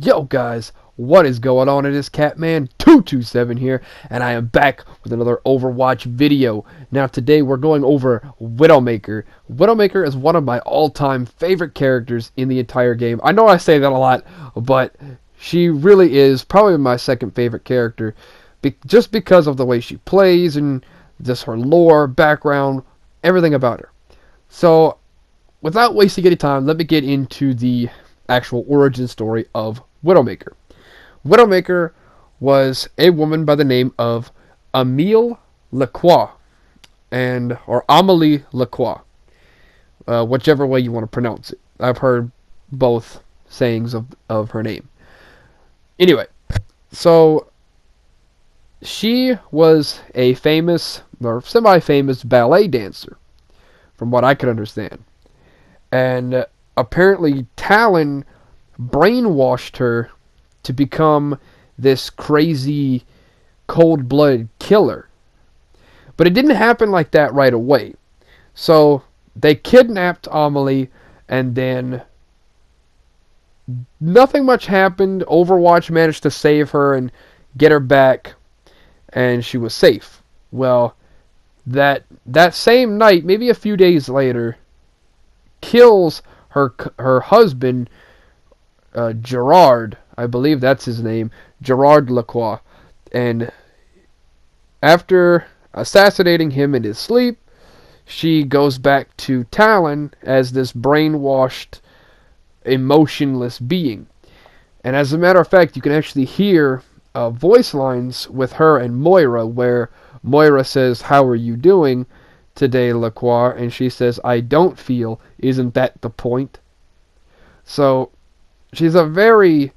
Yo guys, what is going on? It is Catman227 here, and I am back with another Overwatch video. Now today we're going over Widowmaker. Widowmaker is one of my all-time favorite characters in the entire game. I know I say that a lot, but she really is probably my second favorite character, just because of the way she plays and just her lore, background, everything about her. So, without wasting any time, let me get into the actual origin story of Widowmaker. Widowmaker was a woman by the name of Amelie Lacroix, or Amelie Lacroix, whichever way you want to pronounce it. I've heard both sayings of her name. Anyway, so she was a famous or semi-famous ballet dancer, from what I could understand. And apparently Talon brainwashed her to become this crazy cold-blooded killer. But it didn't happen like that right away. So they kidnapped Amelie, and then nothing much happened. Overwatch managed to save her and get her back, and she was safe. Well, that same night, maybe a few days later, kills her husband, Gerard, I believe that's his name, Gerard Lacroix. And after assassinating him in his sleep, she goes back to Talon as this brainwashed, emotionless being. And as a matter of fact, you can actually hear voice lines with her and Moira, where Moira says, "How are you doing today, Lacroix?" And she says, "I don't feel. Isn't that the point?" So she's a very,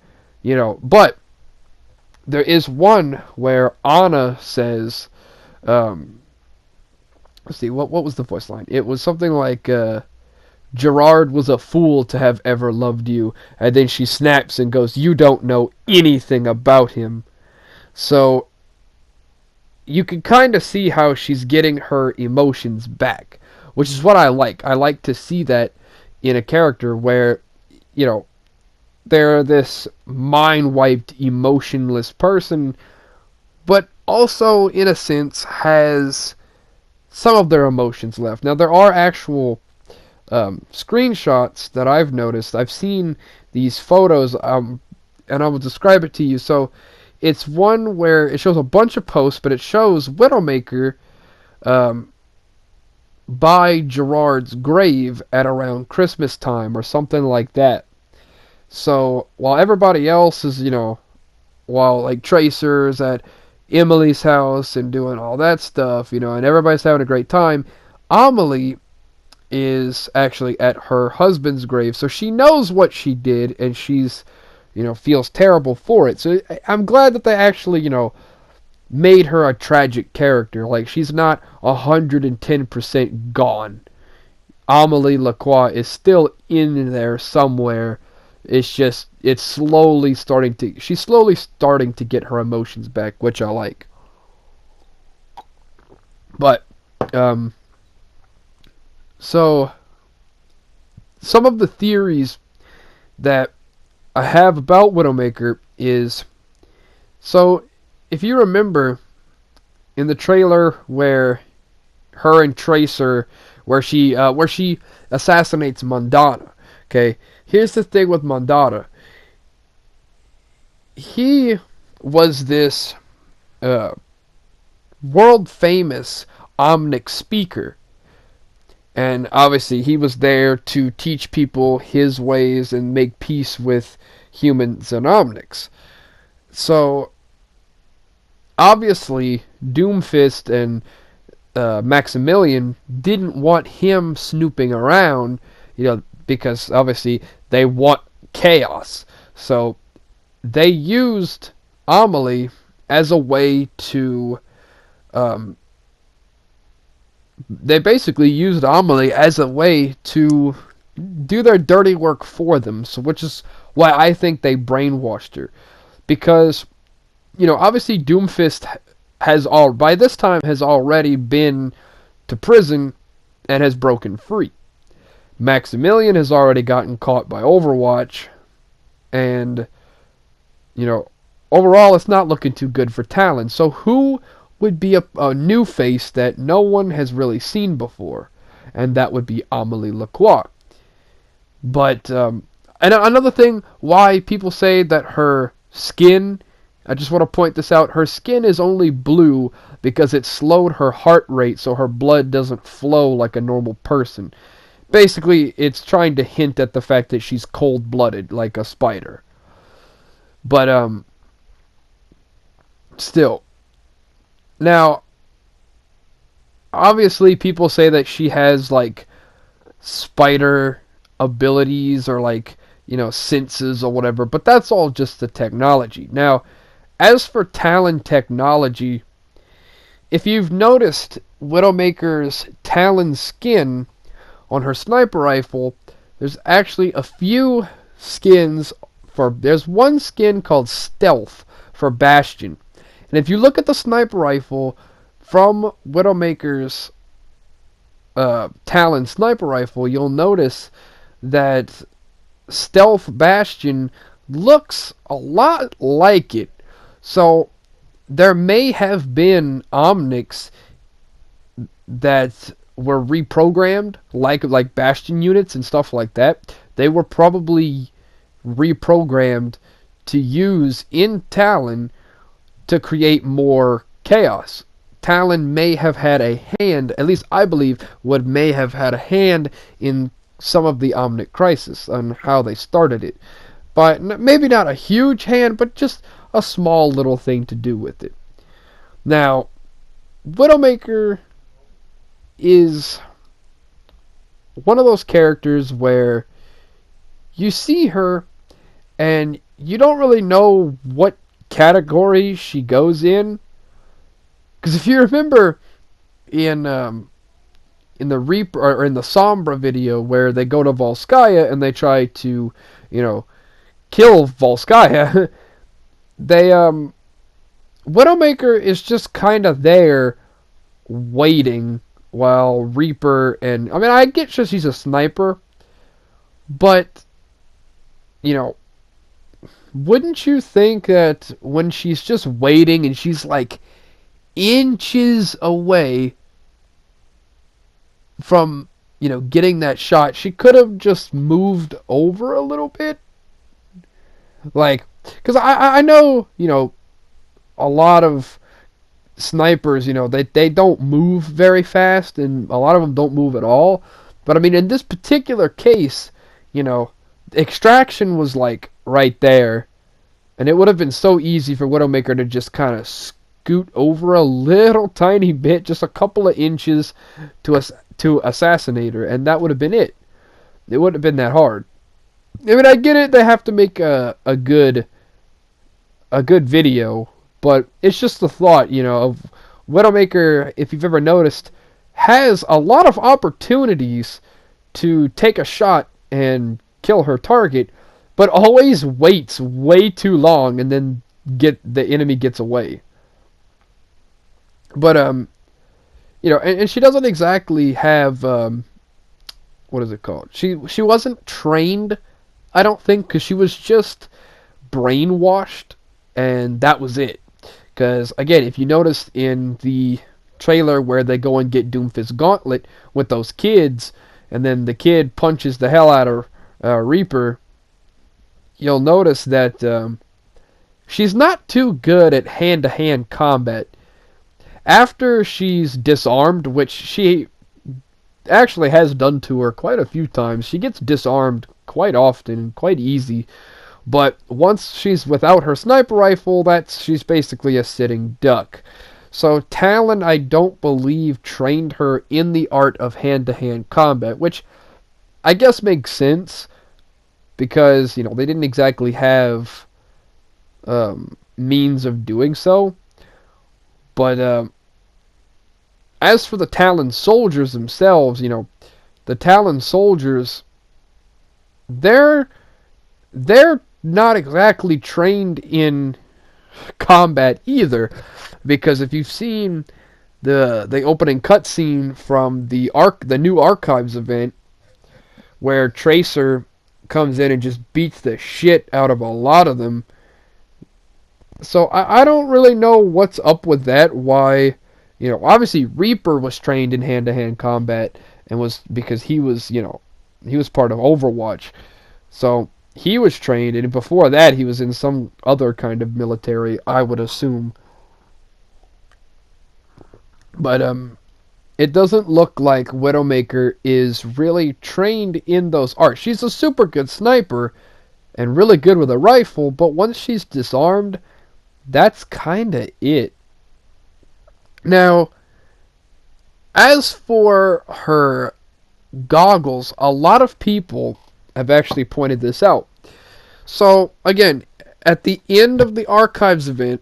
but there is one where Anna says, let's see, what was the voice line? It was something like, Gerard was a fool to have ever loved you. And then she snaps and goes, "You don't know anything about him." So you can kind of see how she's getting her emotions back, which is what I like. I like to see that in a character where, they're this mind-wiped, emotionless person, but also, in a sense, has some of their emotions left. Now, there are actual screenshots that I've noticed. I've seen these photos, and I will describe it to you. So, it's one where it shows a bunch of posts, but it shows Widowmaker by Gerard's grave at around Christmas time or something like that. So while everybody else is, while like Tracer's at Emily's house and doing all that stuff, and everybody's having a great time, Amelie is actually at her husband's grave. So she knows what she did, and she's, feels terrible for it. So I'm glad that they actually, made her a tragic character. Like, she's not 110% gone. Amelie Lacroix is still in there somewhere. It's just, she's slowly starting to get her emotions back, which I like. But, so, some of the theories that I have about Widowmaker is, so, if you remember, in the trailer where her and Tracer, where she assassinates Mondana, okay, here's the thing with Mondana. He was this world-famous Omnic speaker. And obviously he was there to teach people his ways and make peace with humans and Omnics. So, obviously, Doomfist and Maximilian didn't want him snooping around, because obviously they want chaos. So they used Amelie as a way to, they basically used Amelie as a way to do their dirty work for them. So, which is why I think they brainwashed her. Because, obviously Doomfist by this time has already been to prison and has broken free. Maximilian has already gotten caught by Overwatch, and you know, overall it's not looking too good for Talon. So who would be a new face that no one has really seen before? And that would be Amelie Lacroix. But and another thing why people say that her skin, I just want to point this out, her skin is only blue because it slowed her heart rate so her blood doesn't flow like a normal person. Basically, it's trying to hint at the fact that she's cold-blooded like a spider. But still. Now, obviously people say that she has like spider abilities or like, senses or whatever, but that's all just the technology. Now, as for Talon technology, if you've noticed Widowmaker's Talon skin on her sniper rifle, there's actually a few skins there's one skin called Stealth for Bastion. And if you look at the sniper rifle from Widowmaker's Talon sniper rifle, you'll notice that Stealth Bastion looks a lot like it. So there may have been Omnics that were reprogrammed, like Bastion units and stuff like that. They were probably reprogrammed to use in Talon to create more chaos. Talon may have had a hand, at least I believe, may have had a hand in some of the Omnic Crisis and how they started it. But maybe not a huge hand, but just a small little thing to do with it. Now, Widowmaker is one of those characters where you see her and you don't really know what category she goes in. Because if you remember in the Reaper or in the Sombra video where they go to Volskaya and they try to, kill Volskaya, they Widowmaker is just kind of there waiting while Reaper and I get she's a sniper, but wouldn't you think that when she's just waiting and she's like inches away from, getting that shot, she could have just moved over a little bit? Like, because I know, a lot of snipers, they don't move very fast, and a lot of them don't move at all. But, in this particular case, extraction was, like, right there. And it would have been so easy for Widowmaker to just kind of scoot over a little tiny bit, just a couple of inches to assassinate her, and that would have been it. It wouldn't have been that hard. I get it, they have to make a good video, but it's just the thought, of Widowmaker, if you've ever noticed, has a lot of opportunities to take a shot and kill her target, but always waits way too long and then the enemy gets away. But and she doesn't exactly have what is it called? She wasn't trained, I don't think, because she was just brainwashed, and that was it. Because again, if you noticed in the trailer where they go and get Doomfist's gauntlet with those kids, and then the kid punches the hell out of Reaper, you'll notice that she's not too good at hand-to-hand combat. After she's disarmed, which she actually has done to her quite a few times, she gets disarmed quite often, quite easy. But once she's without her sniper rifle, she's basically a sitting duck. So Talon, I don't believe, trained her in the art of hand-to-hand combat, which I guess makes sense, because, they didn't exactly have means of doing so. But as for the Talon soldiers themselves, the Talon soldiers, they're not exactly trained in combat either, because if you've seen the opening cutscene from the new Archives event, where Tracer comes in and just beats the shit out of a lot of them, So I don't really know what's up with that. Why, obviously Reaper was trained in hand-to-hand combat and was because he was, he was part of Overwatch. So he was trained, and before that he was in some other kind of military, I would assume. But it doesn't look like Widowmaker is really trained in those arts. She's a super good sniper and really good with a rifle, but once she's disarmed, that's kinda it. Now, as for her goggles, a lot of people have actually pointed this out. So, again, at the end of the Archives event,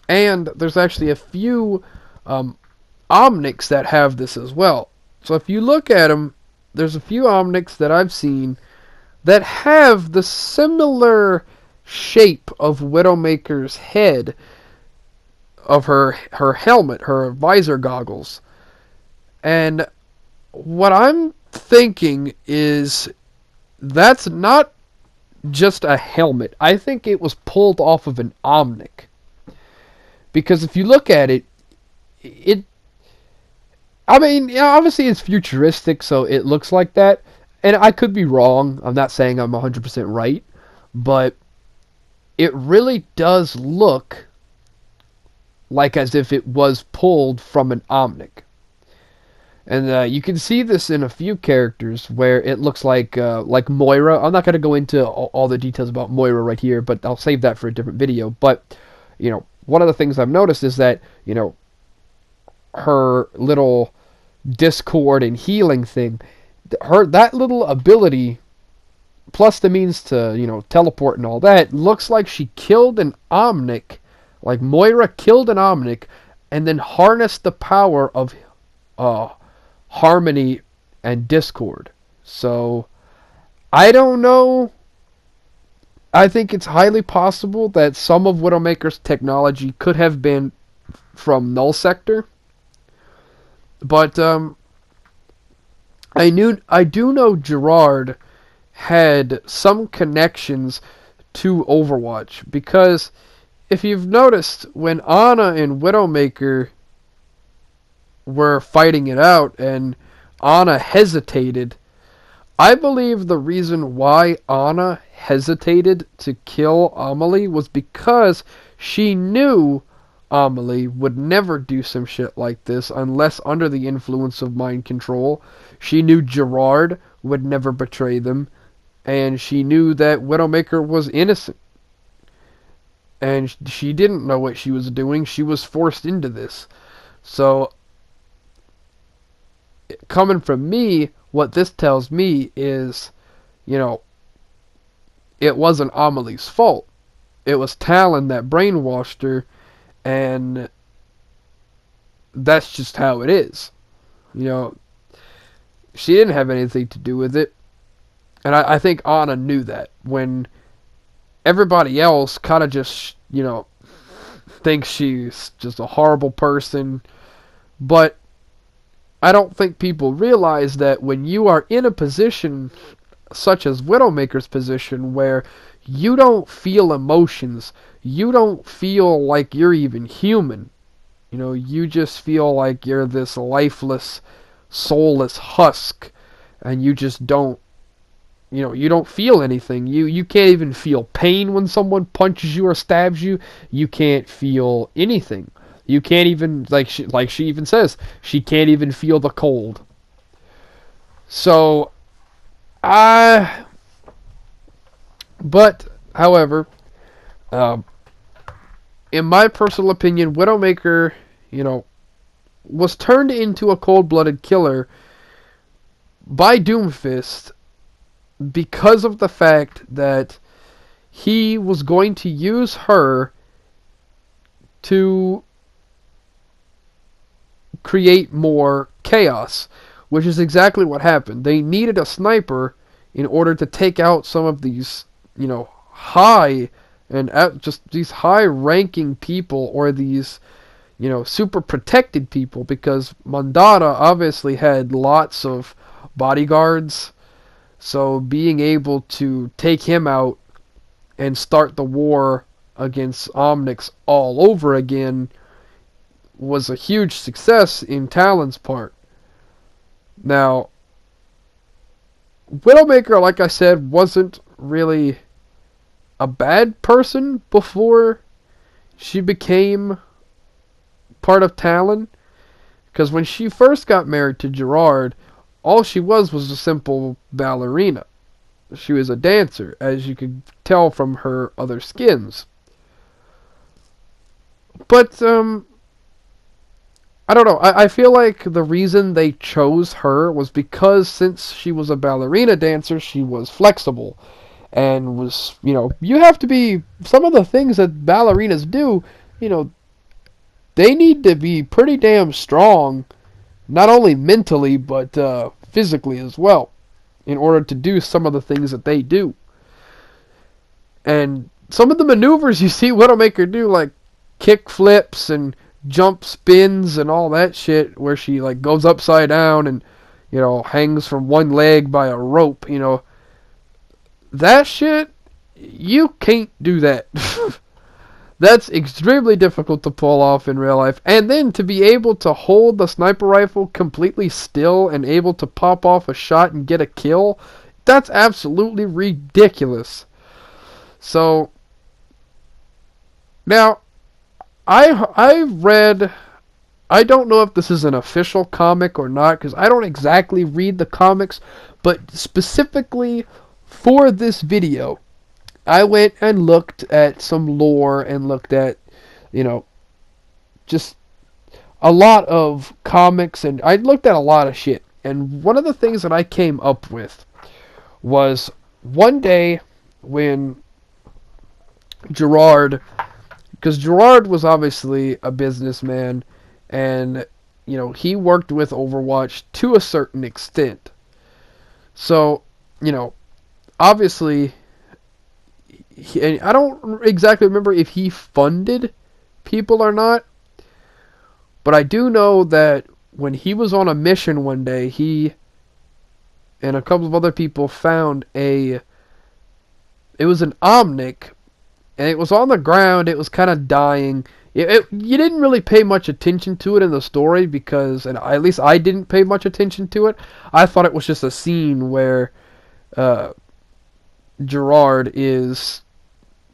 and there's actually a few Omnics that have this as well. So if you look at them, there's a few Omnics that I've seen that have the similar shape of Widowmaker's head, of her helmet, her visor goggles. And what I'm thinking is that's not just a helmet. I think it was pulled off of an Omnic. Because if you look at it, it I mean, yeah, obviously it's futuristic, so it looks like that. And I could be wrong. I'm not saying I'm 100% right, but it really does look like as if it was pulled from an Omnic. And you can see this in a few characters where it looks like Moira. I'm not going to go into all the details about Moira right here, but I'll save that for a different video. But, one of the things I've noticed is that, her little discord and healing thing, that little ability, plus the means to, teleport and all that, looks like she killed an Omnic, like Moira killed an Omnic, and then harnessed the power of harmony and discord. So, I don't know. I think it's highly possible that some of Widowmaker's technology could have been from Null Sector. But I do know Gerard had some connections to Overwatch, because if you've noticed, when Ana and Widowmaker were fighting it out and Ana hesitated, I believe the reason why Ana hesitated to kill Amelie was because she knew Amelie would never do some shit like this unless under the influence of mind control. She knew Gerard would never betray them, and she knew that Widowmaker was innocent. And she didn't know what she was doing. She was forced into this. So, coming from me, what this tells me is, it wasn't Amelie's fault. It was Talon that brainwashed her, and that's just how it is. She didn't have anything to do with it. And I think Ana knew that. When everybody else kind of just, thinks she's just a horrible person. But I don't think people realize that when you are in a position such as Widowmaker's position, where you don't feel emotions, you don't feel like you're even human. You just feel like you're this lifeless, soulless husk, and you just don't, you don't feel anything. You can't even feel pain when someone punches you or stabs you. You can't feel anything. You can't even, like she even says, she can't even feel the cold. So, but, however, in my personal opinion, Widowmaker, was turned into a cold-blooded killer by Doomfist because of the fact that he was going to use her to create more chaos, which is exactly what happened. They needed a sniper in order to take out some of these, high and just these high-ranking people, or these, super protected people, because Mandata obviously had lots of bodyguards. So being able to take him out and start the war against Omnics all over again was a huge success in Talon's part. Now, Widowmaker, like I said, wasn't really a bad person before she became part of Talon. Because when she first got married to Gerard, all she was a simple ballerina. She was a dancer, as you could tell from her other skins. But, I don't know. I feel like the reason they chose her was because since she was a ballerina dancer, she was flexible. And was, you have to be, some of the things that ballerinas do, they need to be pretty damn strong, not only mentally, but physically as well, in order to do some of the things that they do. And some of the maneuvers you see Widowmaker do, like kick flips and jump spins and all that shit, where she like goes upside down and hangs from one leg by a rope, that shit, you can't do that. That's extremely difficult to pull off in real life. And then to be able to hold the sniper rifle completely still and able to pop off a shot and get a kill, that's absolutely ridiculous. So, now, I've read, I don't know if this is an official comic or not, because I don't exactly read the comics, but specifically for this video, I went and looked at some lore and looked at, just a lot of comics, and I looked at a lot of shit. And one of the things that I came up with was one day when Gerard, because Gerard was obviously a businessman, and, he worked with Overwatch to a certain extent. So, obviously, and I don't exactly remember if he funded people or not, but I do know that when he was on a mission one day, he and a couple of other people found it was an Omnic, and it was on the ground, it was kind of dying. You didn't really pay much attention to it in the story because, and at least I didn't pay much attention to it. I thought it was just a scene where Gerard is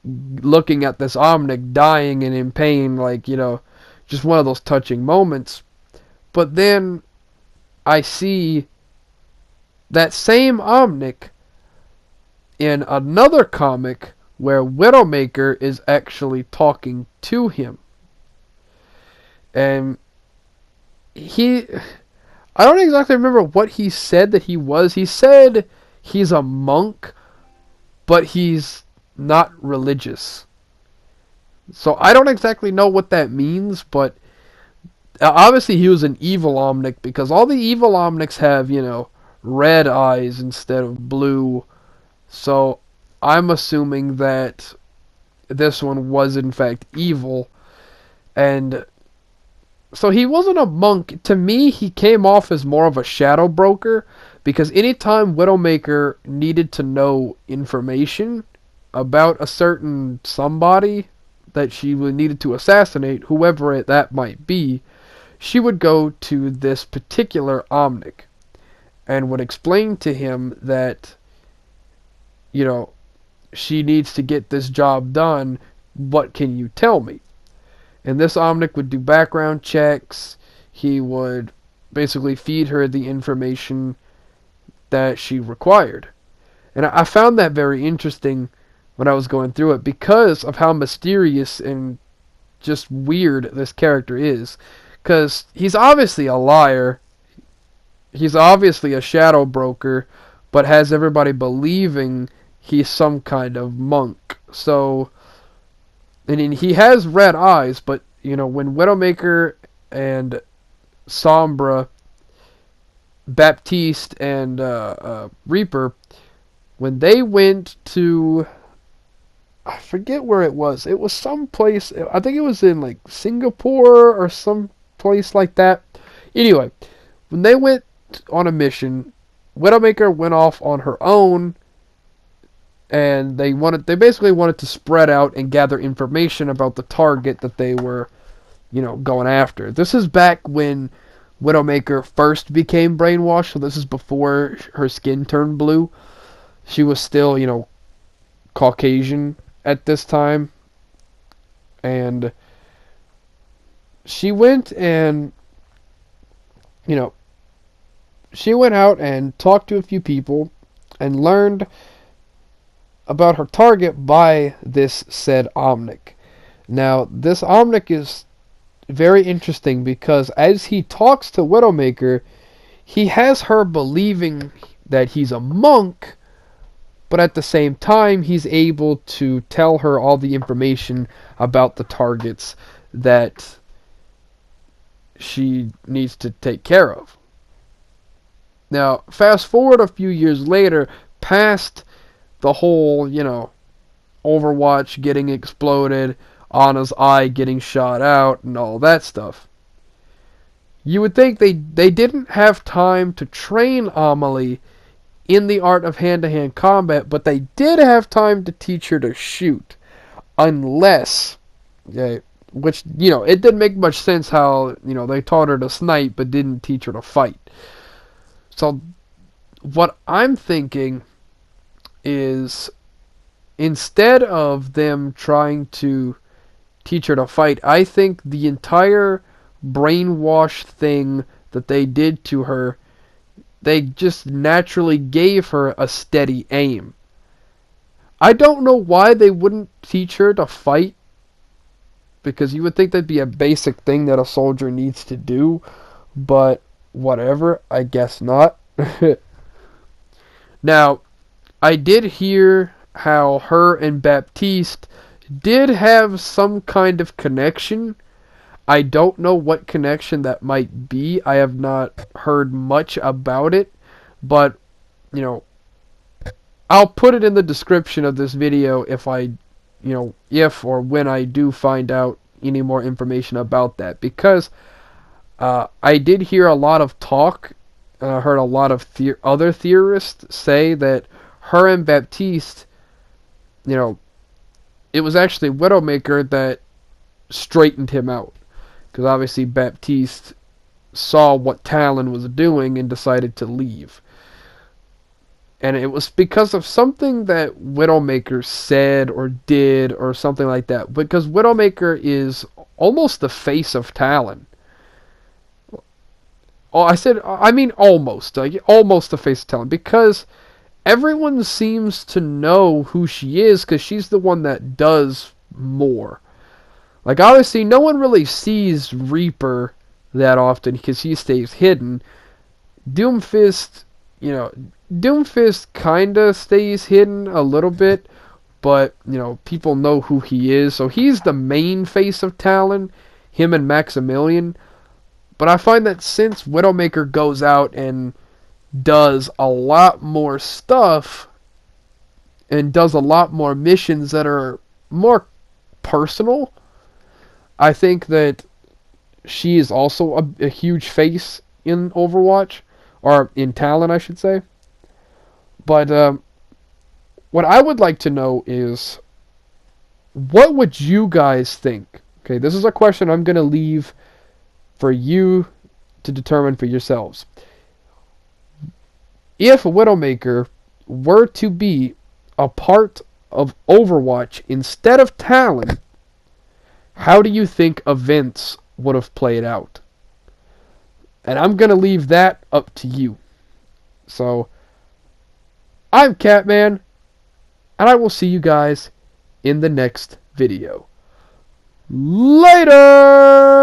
looking at this Omnic dying and in pain, like, just one of those touching moments. But then I see that same Omnic in another comic where Widowmaker is actually talking to him. And I don't exactly remember what he said that he was. He said he's a monk, but he's not religious. So I don't exactly know what that means, but obviously he was an evil Omnic, because all the evil Omnics have, red eyes instead of blue. So I'm assuming that this one was in fact evil. And so he wasn't a monk. To me, he came off as more of a shadow broker, because anytime Widowmaker needed to know information about a certain somebody that she needed to assassinate, whoever that might be, she would go to this particular Omnic and would explain to him that, she needs to get this job done. What can you tell me? And this Omnic would do background checks. He would basically feed her the information that she required. And I found that very interesting when I was going through it, because of how mysterious and just weird this character is. Because he's obviously a liar. He's obviously a shadow broker, but has everybody believing he's some kind of monk. So, and he has red eyes, but, when Widowmaker and Sombra, Baptiste, and Reaper, when they went to, I forget where it was. It was some place, I think it was in like Singapore or some place like that. Anyway, when they went on a mission, Widowmaker went off on her own and they basically wanted to spread out and gather information about the target that they were, going after. This is back when Widowmaker first became brainwashed, so this is before her skin turned blue. She was still, Caucasian at this time, and she went and, she went out and talked to a few people and learned about her target by this said Omnic. Now, this Omnic is very interesting because as he talks to Widowmaker, he has her believing that he's a monk, but at the same time, he's able to tell her all the information about the targets that she needs to take care of. Now, fast forward a few years later, past the whole, Overwatch getting exploded, Anna's eye getting shot out, and all that stuff. You would think they didn't have time to train Amelie in the art of hand-to-hand combat, but they did have time to teach her to shoot. Unless, which, it didn't make much sense how, they taught her to snipe, but didn't teach her to fight. So, what I'm thinking is, instead of them trying to teach her to fight, I think the entire brainwash thing that they did to her, they just naturally gave her a steady aim. I don't know why they wouldn't teach her to fight, because you would think that'd be a basic thing that a soldier needs to do, but whatever, I guess not. Now, I did hear how her and Baptiste did have some kind of connection. I don't know what connection that might be. I have not heard much about it, but, I'll put it in the description of this video if if or when I do find out any more information about that, because I did hear a lot of talk, and I heard a lot of other theorists say that her and Baptiste, it was actually Widowmaker that straightened him out. Because obviously Baptiste saw what Talon was doing and decided to leave. And it was because of something that Widowmaker said or did or something like that. Because Widowmaker is almost the face of Talon. Oh, I mean almost. Almost the face of Talon. Because everyone seems to know who she is because she's the one that does more. Like, obviously, no one really sees Reaper that often because he stays hidden. Doomfist, Doomfist kinda stays hidden a little bit, but, people know who he is. So he's the main face of Talon, him and Maximilian. But I find that since Widowmaker goes out and does a lot more stuff and does a lot more missions that are more personal, I think that she is also a huge face in Overwatch, or in Talon, I should say. But what I would like to know is, what would you guys think? Okay, this is a question I'm going to leave for you to determine for yourselves. If Widowmaker were to be a part of Overwatch instead of Talon, how do you think events would have played out? And I'm going to leave that up to you. So, I'm Catman, and I will see you guys in the next video. Later!